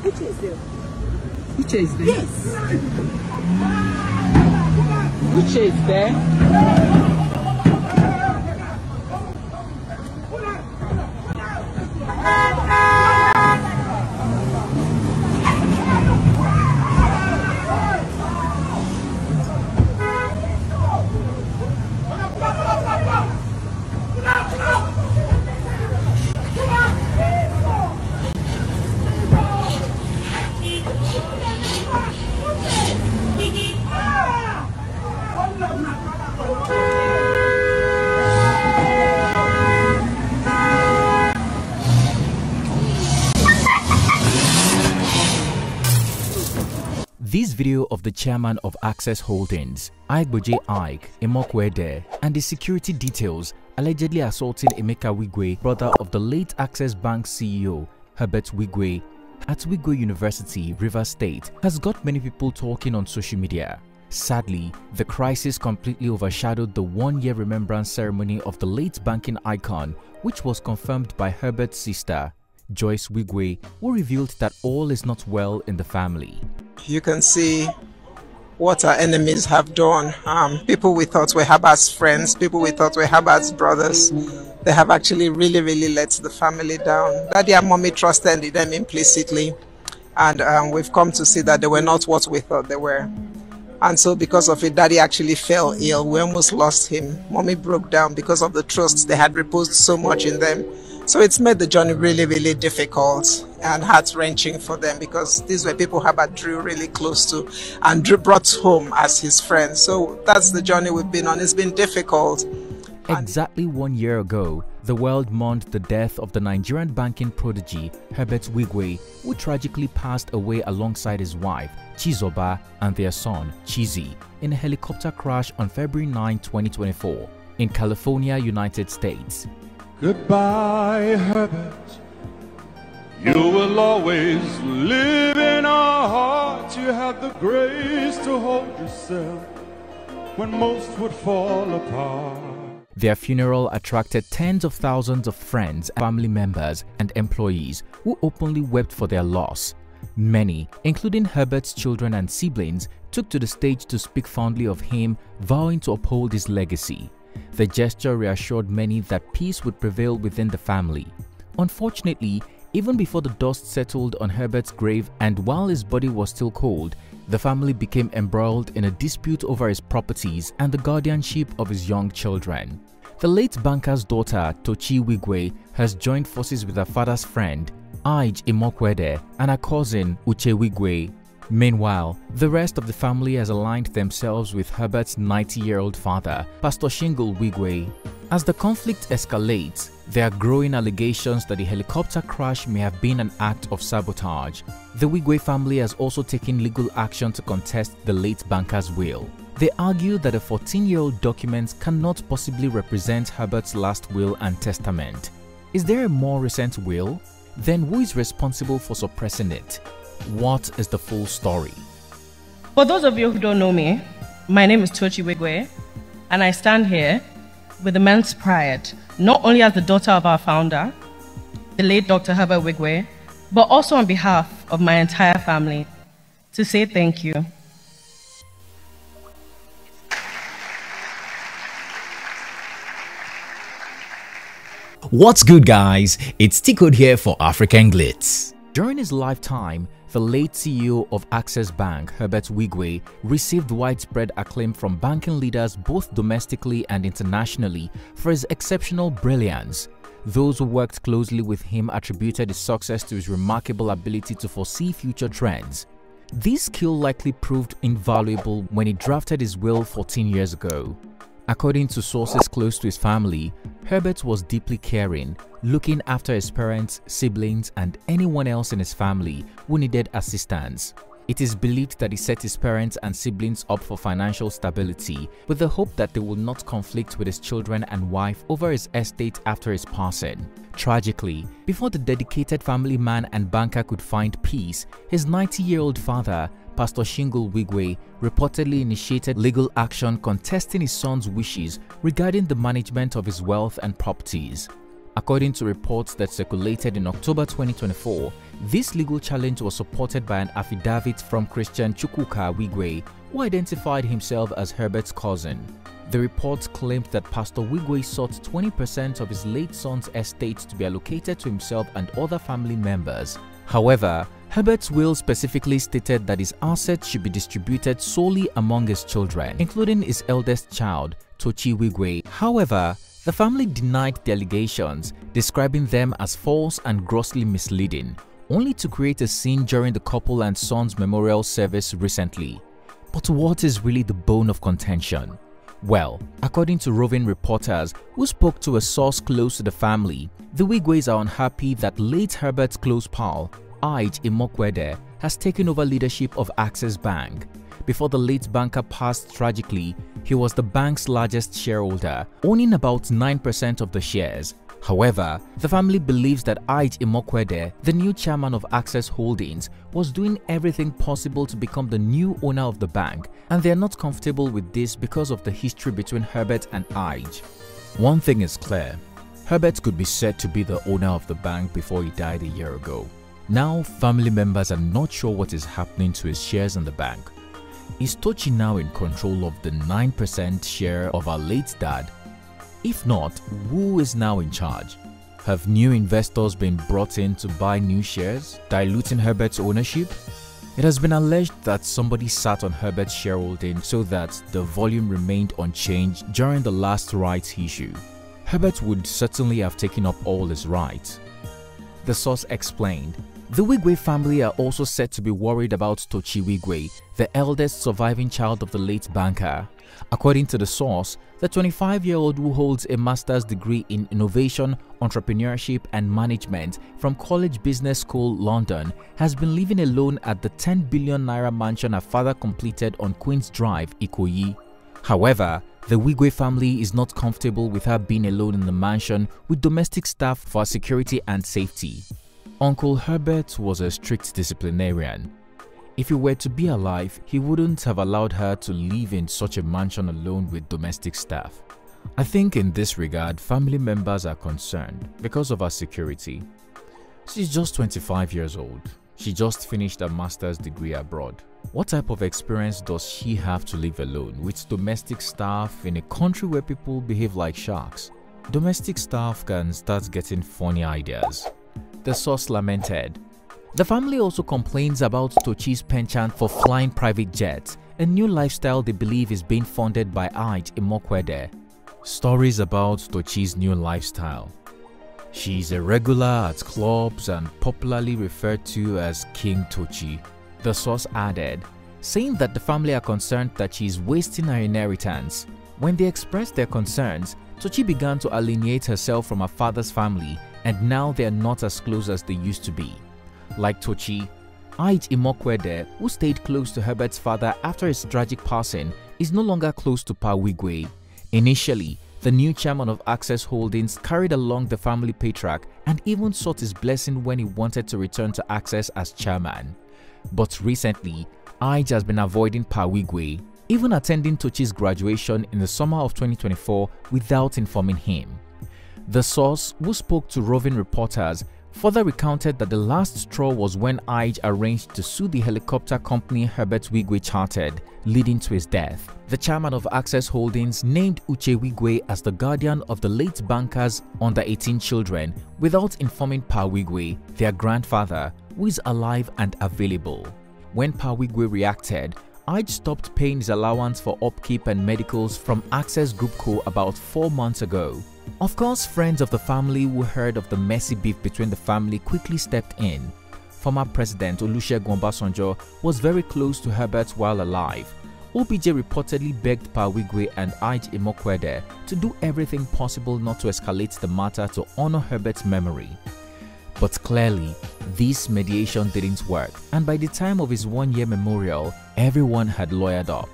Uche is there. Uche is there? Yes. Uche is there? This video of the chairman of Access Holdings, Aigboje Ike Imokwede, and the security details allegedly assaulting Emeka Wigwe, brother of the late Access Bank CEO Herbert Wigwe, at Wigwe University, Rivers State, has got many people talking on social media. Sadly, the crisis completely overshadowed the one-year remembrance ceremony of the late banking icon, which was confirmed by Herbert's sister, Joyce Wigwe, who revealed that all is not well in the family. You can see what our enemies have done. People we thought were Herbert's friends, people we thought were Herbert's brothers, they have actually really let the family down. Daddy and mommy trusted in them implicitly, and we've come to see that they were not what we thought they were. And so because of it, Daddy actually fell ill. We almost lost him. Mommy broke down because of the trust they had reposed so much in them. So it's made the journey really difficult and heart-wrenching for them, because these were people Herbert drew really close to and brought home as his friends. So that's the journey we've been on. It's been difficult. Exactly 1 year ago, the world mourned the death of the Nigerian banking prodigy Herbert Wigwe, who tragically passed away alongside his wife, Chizoba, and their son, Chizzy, in a helicopter crash on February 9, 2024, in California, United States. Goodbye, Herbert. You will always live in our hearts. You had the grace to hold yourself when most would fall apart. Their funeral attracted tens of thousands of friends, family members, and employees who openly wept for their loss. Many, including Herbert's children and siblings, took to the stage to speak fondly of him, vowing to uphold his legacy. The gesture reassured many that peace would prevail within the family. Unfortunately, even before the dust settled on Herbert's grave and while his body was still cold, the family became embroiled in a dispute over his properties and the guardianship of his young children. The late banker's daughter, Tochi Wigwe, has joined forces with her father's friend, Ige Imokwede, and her cousin, Uche Wigwe. Meanwhile, the rest of the family has aligned themselves with Herbert's 90-year-old father, Pastor Shingle Wigwe. As the conflict escalates, there are growing allegations that the helicopter crash may have been an act of sabotage. The Wigwe family has also taken legal action to contest the late banker's will. They argue that the 14-year-old documents cannot possibly represent Herbert's last will and testament. Is there a more recent will? Then who is responsible for suppressing it? What is the full story? For those of you who don't know me, my name is Tochi Wigwe, and I stand here with immense pride, not only as the daughter of our founder, the late Dr. Herbert Wigwe, but also on behalf of my entire family, to say thank you. What's good, guys? It's T-Code here for African Glitz. During his lifetime, the late CEO of Access Bank, Herbert Wigwe, received widespread acclaim from banking leaders both domestically and internationally for his exceptional brilliance. Those who worked closely with him attributed his success to his remarkable ability to foresee future trends. This skill likely proved invaluable when he drafted his will 14 years ago. According to sources close to his family, Herbert was deeply caring, looking after his parents, siblings, and anyone else in his family who needed assistance. It is believed that he set his parents and siblings up for financial stability with the hope that they will not conflict with his children and wife over his estate after his passing. Tragically, before the dedicated family man and banker could find peace, his 90-year-old father, Pastor Shingle Wigwe, reportedly initiated legal action contesting his son's wishes regarding the management of his wealth and properties. According to reports that circulated in October 2024, this legal challenge was supported by an affidavit from Christian Chukwuka Wigwe, who identified himself as Herbert's cousin. The report claimed that Pastor Wigwe sought 20% of his late son's estate to be allocated to himself and other family members. However, Herbert's will specifically stated that his assets should be distributed solely among his children, including his eldest child, Tochi Wigwe. However, the family denied the allegations, describing them as false and grossly misleading, only to create a scene during the couple and son's memorial service recently. But what is really the bone of contention? Well, according to roving reporters who spoke to a source close to the family, the Wigwes are unhappy that late Herbert's close pal, Ige Imokwede, has taken over leadership of Access Bank. Before the late banker passed tragically, he was the bank's largest shareholder, owning about 9% of the shares. However, the family believes that Ige Imokwede, the new chairman of Access Holdings, was doing everything possible to become the new owner of the bank, and they are not comfortable with this because of the history between Herbert and Ige. One thing is clear, Herbert could be said to be the owner of the bank before he died a year ago. Now, family members are not sure what is happening to his shares in the bank. Is Tochi now in control of the 9% share of our late dad? If not, who is now in charge? Have new investors been brought in to buy new shares, diluting Herbert's ownership? It has been alleged that somebody sat on Herbert's shareholding so that the volume remained unchanged during the last rights issue. Herbert would certainly have taken up all his rights. The source explained, the Wigwe family are also said to be worried about Tochi Wigwe, the eldest surviving child of the late banker. According to the source, the 25-year-old who holds a master's degree in innovation, entrepreneurship and management from College Business School, London, has been living alone at the 10 billion naira mansion her father completed on Queen's Drive, Ikoyi. However, the Wigwe family is not comfortable with her being alone in the mansion with domestic staff for security and safety. Uncle Herbert was a strict disciplinarian. If he were to be alive, he wouldn't have allowed her to live in such a mansion alone with domestic staff. I think in this regard, family members are concerned because of her security. She's just 25 years old. She just finished a master's degree abroad. What type of experience does she have to live alone with domestic staff in a country where people behave like sharks? Domestic staff can start getting funny ideas. The source lamented. The family also complains about Tochi's penchant for flying private jets, a new lifestyle they believe is being funded by Ige Imokwede. Stories about Tochi's new lifestyle. She's a regular at clubs and popularly referred to as King Tochi. The source added, saying that the family are concerned that she is wasting her inheritance. When they expressed their concerns, Tochi began to alienate herself from her father's family, and now they are not as close as they used to be. Like Tochi, Ige Imokwede, who stayed close to Herbert's father after his tragic passing, is no longer close to Pa Wigwe. Initially, the new chairman of Access Holdings carried along the family patriarch and even sought his blessing when he wanted to return to Access as chairman. But recently, Ige has been avoiding Pa Wigwe, even attending Tochi's graduation in the summer of 2024 without informing him. The source, who spoke to roving reporters, further recounted that the last straw was when Ige arranged to sue the helicopter company Herbert Wigwe chartered, leading to his death. The chairman of Access Holdings named Uche Wigwe as the guardian of the late banker's under-18 children without informing Pa Wigwe, their grandfather, who is alive and available. When Pa Wigwe reacted, Ige stopped paying his allowance for upkeep and medicals from Access Group Co. about 4 months ago. Of course, friends of the family who heard of the messy beef between the family quickly stepped in. Former President Olusegun Obasanjo was very close to Herbert while alive. OBJ reportedly begged Pa Wigwe and Ige Imokwede to do everything possible not to escalate the matter to honor Herbert's memory. But clearly, this mediation didn't work, and by the time of his one-year memorial, everyone had lawyered up.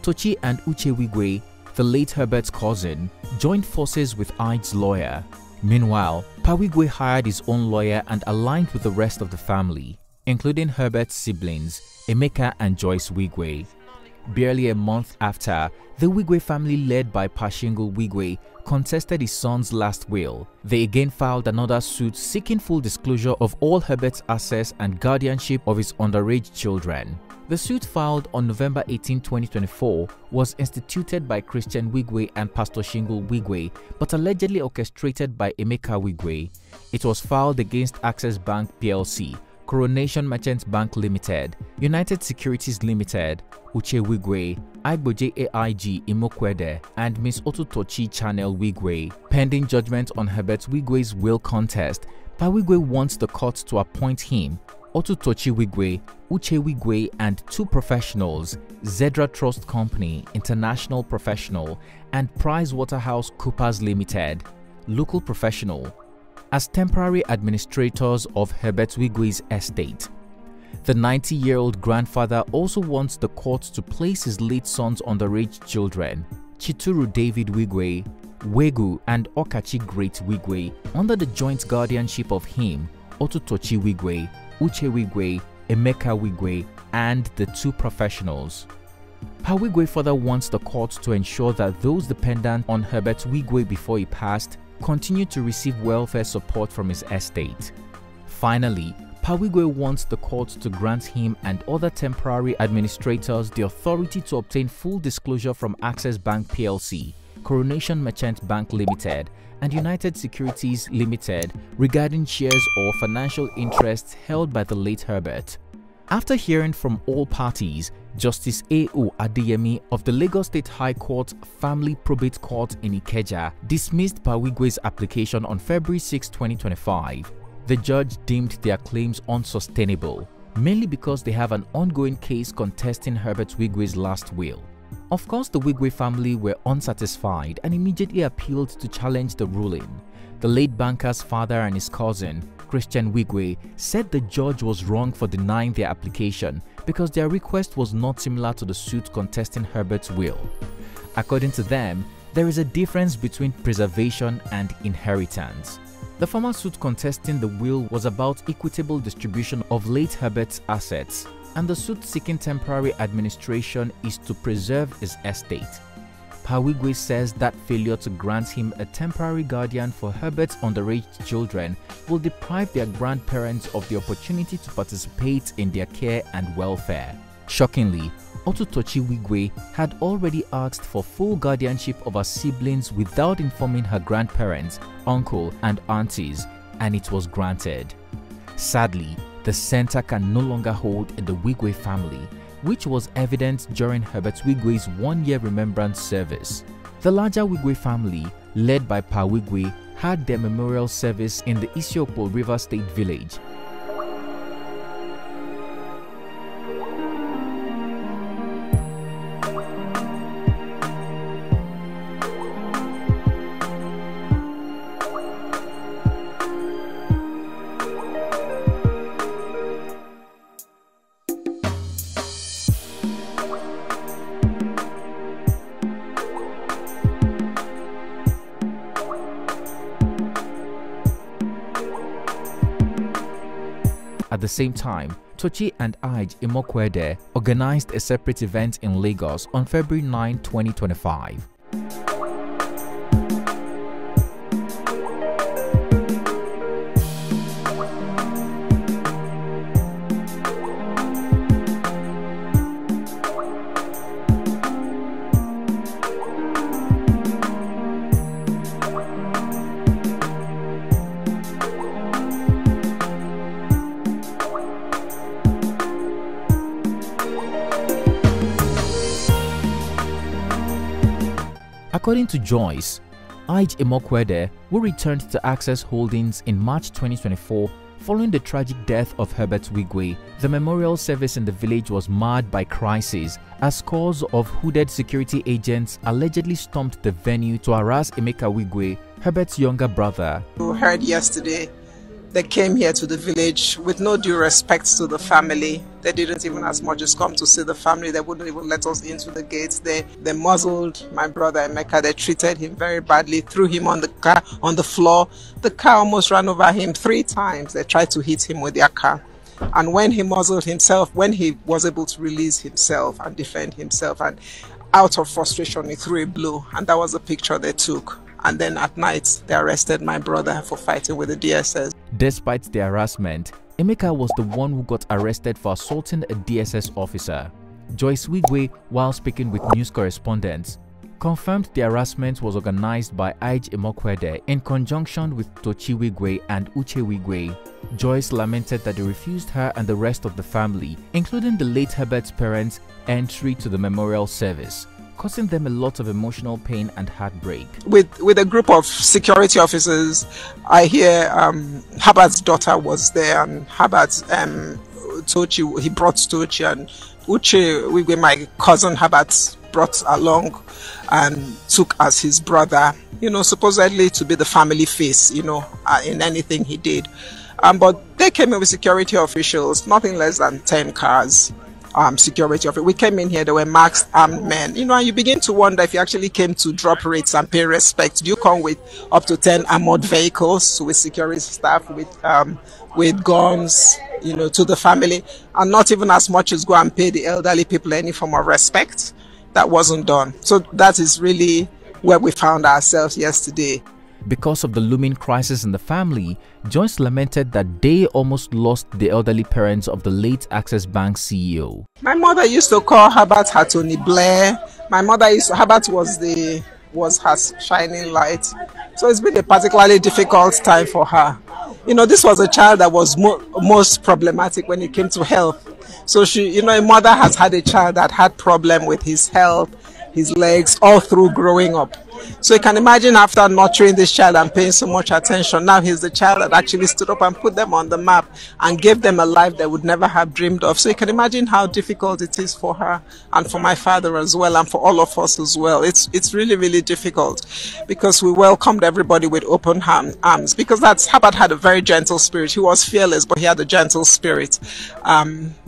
Tochi and Uche Wigwe, the late Herbert's cousin, joined forces with Ige's lawyer. Meanwhile, Pa Wigwe hired his own lawyer and aligned with the rest of the family, including Herbert's siblings, Emeka and Joyce Wigwe. Barely a month after, the Wigwe family led by Pashingle Wigwe contested his son's last will. They again filed another suit seeking full disclosure of all Herbert's assets and guardianship of his underage children. The suit, filed on November 18, 2024, was instituted by Christian Wigwe and Pastor Shingle Wigwe, but allegedly orchestrated by Emeka Wigwe. It was filed against Access Bank PLC, Coronation Merchant Bank Limited, United Securities Limited, Uche Wigwe, Igboje AIG Imokwede, and Miss Otutochi Channel Wigwe. Pending judgment on Herbert Wigwe's will contest, Pa Wigwe wants the court to appoint him, Otutochi Wigwe, Uche Wigwe, and two professionals, Zedra Trust Company International Professional and PricewaterhouseCoopers Limited, local professional, as temporary administrators of Herbert Wigwe's estate. The 90-year-old grandfather also wants the court to place his late son's underage children, Chituru David Wigwe, Wegu, and Okachi Great Wigwe, under the joint guardianship of him, Otutochi Wigwe, Uche Wigwe, Emeka Wigwe, and the two professionals. Pa Wigwe further wants the court to ensure that those dependent on Herbert Wigwe before he passed continue to receive welfare support from his estate. Finally, Pa Wigwe wants the court to grant him and other temporary administrators the authority to obtain full disclosure from Access Bank PLC, Coronation Merchant Bank Limited, and United Securities Limited regarding shares or financial interests held by the late Herbert. After hearing from all parties, Justice A.O. Adeyemi of the Lagos State High Court Family Probate Court in Ikeja dismissed Pa Wigwe's application on February 6, 2025. The judge deemed their claims unsustainable, mainly because they have an ongoing case contesting Herbert Wigwe's last will. Of course, the Wigwe family were unsatisfied and immediately appealed to challenge the ruling. The late banker's father and his cousin, Christian Wigwe, said the judge was wrong for denying their application because their request was not similar to the suit contesting Herbert's will. According to them, there is a difference between preservation and inheritance. The former suit contesting the will was about equitable distribution of late Herbert's assets, and the suit seeking temporary administration is to preserve his estate. Pa Wigwe says that failure to grant him a temporary guardian for Herbert's underage children will deprive their grandparents of the opportunity to participate in their care and welfare. Shockingly, Otutochi Wigwe had already asked for full guardianship of her siblings without informing her grandparents, uncle, and aunties, and it was granted. Sadly, the center can no longer hold in the Wigwe family, which was evident during Herbert Wigwe's one-year remembrance service. The larger Wigwe family, led by Pa Wigwe, had their memorial service in the Isiokpo River State Village. At the same time, Tochi and Ige Imokwede organized a separate event in Lagos on February 9, 2025. According to Joyce, Ige Imokwede, who returned to Access Holdings in March 2024 following the tragic death of Herbert Wigwe, the memorial service in the village was marred by crisis as scores of hooded security agents allegedly stormed the venue to harass Emeka Wigwe, Herbert's younger brother. You heard yesterday, they came here to the village with no due respect to the family. They didn't even as much as come to see the family. They wouldn't even let us into the gates. They muzzled my brother Emeka. They treated him very badly, threw him on the floor. The car almost ran over him 3 times. They tried to hit him with their car. And when he muzzled himself, when he was able to release himself and defend himself, and out of frustration, he threw a blow. And that was the picture they took. And then at night, they arrested my brother for fighting with the DSS. Despite the harassment, Emeka was the one who got arrested for assaulting a DSS officer. Joyce Wigwe, while speaking with news correspondents, confirmed the harassment was organized by Ige Imokwede in conjunction with Tochi Wigwe and Uche Wigwe. Joyce lamented that they refused her and the rest of the family, including the late Herbert's parents, entry to the memorial service, causing them a lot of emotional pain and heartbreak. With a group of security officers, I hear Herbert's daughter was there, and Herbert's Tochi, he brought Tochi, and Uche Wigwe, my cousin Herbert, brought along and took as his brother, you know, supposedly to be the family face, you know, in anything he did. But they came in with security officials, nothing less than 10 cars. Security officers. We came in here, there were masked armed men, you know, and you begin to wonder if you actually came to drop rates and pay respect. Do you come with up to 10 armored vehicles, with security staff, with guns, you know, to the family, and not even as much as go and pay the elderly people any form of respect? That wasn't done. So that is really where we found ourselves yesterday. Because of the looming crisis in the family, Joyce lamented that they almost lost the elderly parents of the late Access Bank CEO. My mother used to call Herbert her Tony Blair. My mother Herbert was her shining light. So it's been a particularly difficult time for her. You know, this was a child that was most problematic when it came to health. So she, you know, a mother has had a child that had problem with his health, his legs, all through growing up. So you can imagine, after nurturing this child and paying so much attention, now he's the child that actually stood up and put them on the map and gave them a life they would never have dreamed of. So you can imagine how difficult it is for her and for my father as well, and for all of us as well. It's really, really difficult, because we welcomed everybody with open arms, because Herbert had a very gentle spirit. He was fearless, but he had a gentle spirit.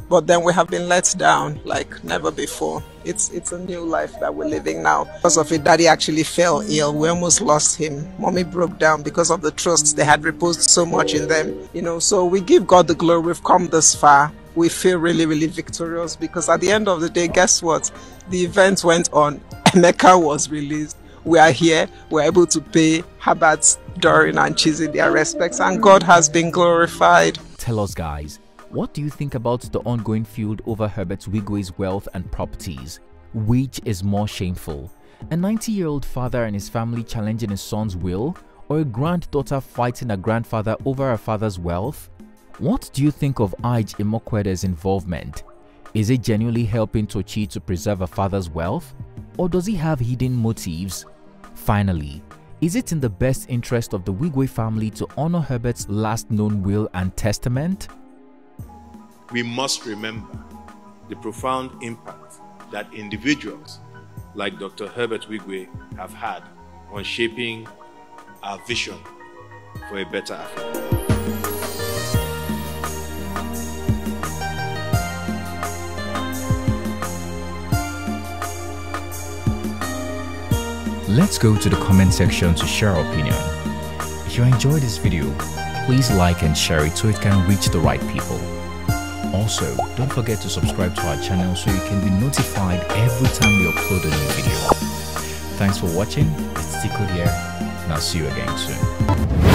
But then we have been let down like never before. It's a new life that we're living now. Because of it, Daddy actually fell ill. We almost lost him. Mommy broke down because of the trust they had reposed so much in them. You know, so we give God the glory. We've come this far. We feel really, really victorious, because at the end of the day, guess what? The event went on. Emeka was released. We are here. We're able to pay Herbert, Doreen, and Chizzy their respects, and God has been glorified. Tell us, guys, what do you think about the ongoing feud over Herbert Wigwe's wealth and properties? Which is more shameful? A 90-year-old father and his family challenging his son's will, or a granddaughter fighting a grandfather over her father's wealth? What do you think of Ige Imokwede's involvement? Is it genuinely helping Tochi to preserve her father's wealth? Or does he have hidden motives? Finally, is it in the best interest of the Wigwe family to honor Herbert's last known will and testament? We must remember the profound impact that individuals like Dr. Herbert Wigwe have had on shaping our vision for a better Africa. Let's go to the comment section to share our opinion. If you enjoyed this video, please like and share it so it can reach the right people. Also, don't forget to subscribe to our channel so you can be notified every time we upload a new video. Thanks for watching. It's Tiko here, and I'll see you again soon.